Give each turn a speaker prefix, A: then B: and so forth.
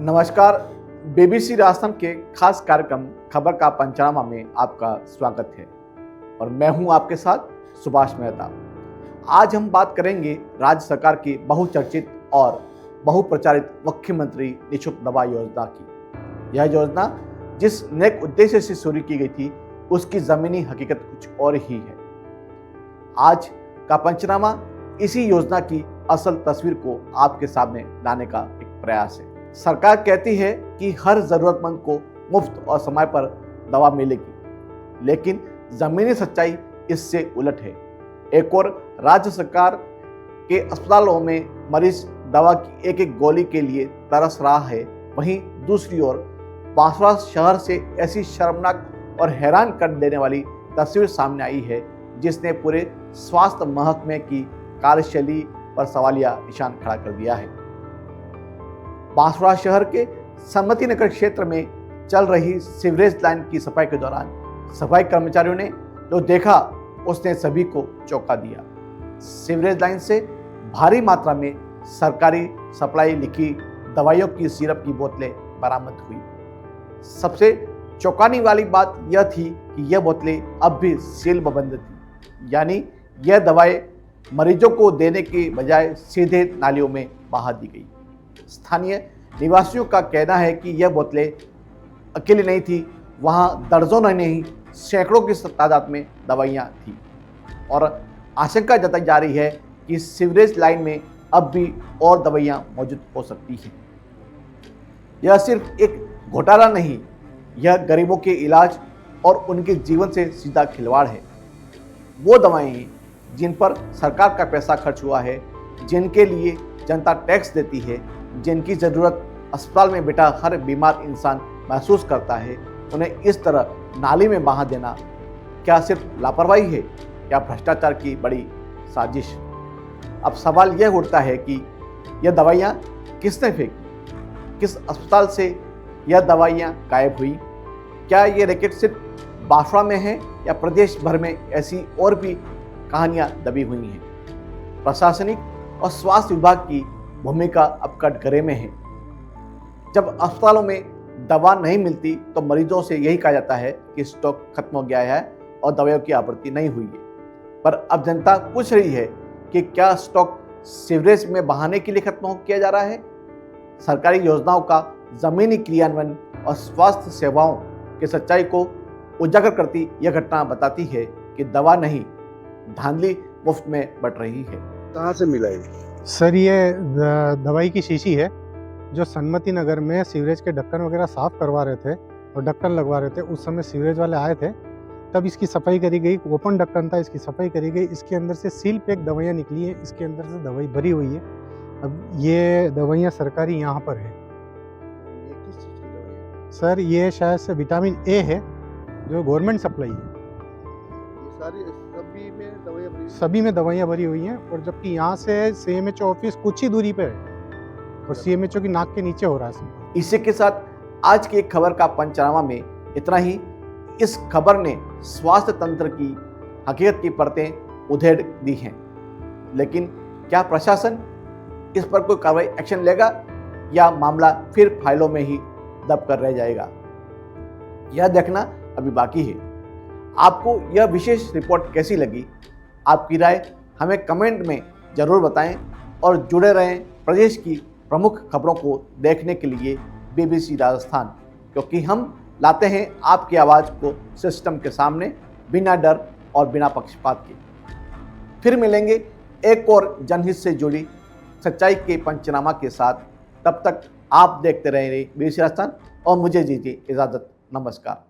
A: नमस्कार। बीबीसी राजस्थान के खास कार्यक्रम खबर का पंचनामा में आपका स्वागत है और मैं हूं आपके साथ सुभाष मेहता। आज हम बात करेंगे राज्य सरकार की बहुचर्चित और बहुप्रचारित मुख्यमंत्री निःशुल्क दवा योजना की। यह योजना जिस नेक उद्देश्य से शुरू की गई थी उसकी जमीनी हकीकत कुछ और ही है। आज का पंचनामा इसी योजना की असल तस्वीर को आपके सामने लाने का एक प्रयास है। सरकार कहती है कि हर जरूरतमंद को मुफ्त और समय पर दवा मिलेगी, लेकिन जमीनी सच्चाई इससे उलट है। एक और राज्य सरकार के अस्पतालों में मरीज दवा की एक एक गोली के लिए तरस रहा है, वहीं दूसरी ओर बांसवाड़ा शहर से ऐसी शर्मनाक और हैरान कर देने वाली तस्वीर सामने आई है जिसने पूरे स्वास्थ्य महकमे की कार्यशैली पर सवालिया निशान खड़ा कर दिया है। बांसवाड़ा शहर के सन्मति नगर क्षेत्र में चल रही सीवरेज लाइन की सफाई के दौरान सफाई कर्मचारियों ने जो देखा उसने सभी को चौंका दिया। सीवरेज लाइन से भारी मात्रा में सरकारी सप्लाई लिखी दवाइयों की सिरप की बोतलें बरामद हुई। सबसे चौंकाने वाली बात यह थी कि यह बोतलें अब भी सीलबंद थी, यानी यह दवाएं मरीजों को देने के बजाय सीधे नालियों में बहा दी गई। स्थानीय निवासियों का कहना है कि यह बोतलें अकेली नहीं थी, वहां दर्जनों नहीं सैकड़ों की तादाद में दवाइयां थी और आशंका जताई जा रही है कि सीवरेज लाइन में अब भी और दवाइयां मौजूद हो सकती हैं। यह सिर्फ एक घोटाला नहीं, यह गरीबों के इलाज और उनके जीवन से सीधा खिलवाड़ है। वो दवाएं जिन पर सरकार का पैसा खर्च हुआ है, जिनके लिए जनता टैक्स देती है, जिनकी ज़रूरत अस्पताल में बैठा हर बीमार इंसान महसूस करता है, उन्हें इस तरह नाली में बहा देना क्या सिर्फ लापरवाही है या भ्रष्टाचार की बड़ी साजिश? अब सवाल यह उठता है कि यह दवाइयाँ किसने फेंकी, किस अस्पताल से यह दवाइयाँ गायब हुई? क्या ये रैकेट सिर्फ बांसवाड़ा में है या प्रदेश भर में ऐसी और भी कहानियाँ दबी हुई हैं? प्रशासनिक और स्वास्थ्य विभाग की भूमिका अब कटघरे में है। जब अस्पतालों में दवा नहीं मिलती तो मरीजों से यही कहा जाता है कि स्टॉक खत्म हो गया है और दवाइयों की आपूर्ति नहीं हुई है। पर अब जनता पूछ रही है कि क्या स्टॉक सीवरेज में बहाने के लिए खत्म किया जा रहा है? सरकारी योजनाओं का जमीनी क्रियान्वयन और स्वास्थ्य सेवाओं की सच्चाई को उजागर करती यह घटना बताती है कि दवा नहीं, धांधली मुफ्त में बट रही है।
B: कहाँ से मिला है
C: सर? ये दवाई की शीशी है जो सन्मति नगर में सीवरेज के ढक्कन वगैरह साफ करवा रहे थे और ढक्कन लगवा रहे थे। उस समय सीवरेज वाले आए थे, तब इसकी सफाई करी गई। ओपन ढक्कन था, इसकी सफाई करी गई। इसके अंदर से सील पैक दवाइयाँ निकली हैं, इसके अंदर से दवाई भरी हुई है। अब ये दवाइयाँ सरकारी यहाँ पर है।
B: ये किस चीज़ की दवाई है?
C: सर ये शायद से विटामिन ए है जो गवर्नमेंट सप्लाई है।
B: ये सारी सभी में दवाइयाँ भरी?
C: सभी में दवाइयाँ भरी हुई हैं, और जबकि यहाँ से सीएमएचओ ऑफिस कुछ ही दूरी पे है और सीएमएचओ की नाक के नीचे हो रहा है।
A: इसी के साथ आज की खबर का पंचनामा में इतना ही। इस खबर ने स्वास्थ्य तंत्र की हकीकत की परतें उधेड़ दी हैं, लेकिन क्या प्रशासन इस पर कोई कार्रवाई एक्शन लेगा या मामला फिर फाइलों में ही दब कर रह जाएगा? यह देखना अभी बाकी है। आपको यह विशेष रिपोर्ट कैसी लगी? आपकी राय हमें कमेंट में जरूर बताएं और जुड़े रहें प्रदेश की प्रमुख खबरों को देखने के लिए बीबीसी राजस्थान, क्योंकि हम लाते हैं आपकी आवाज़ को सिस्टम के सामने बिना डर और बिना पक्षपात के। फिर मिलेंगे एक और जनहित से जुड़ी सच्चाई के पंचनामा के साथ। तब तक आप देखते रहेंगे बीबीसी राजस्थान और मुझे दीजिए इजाज़त। नमस्कार।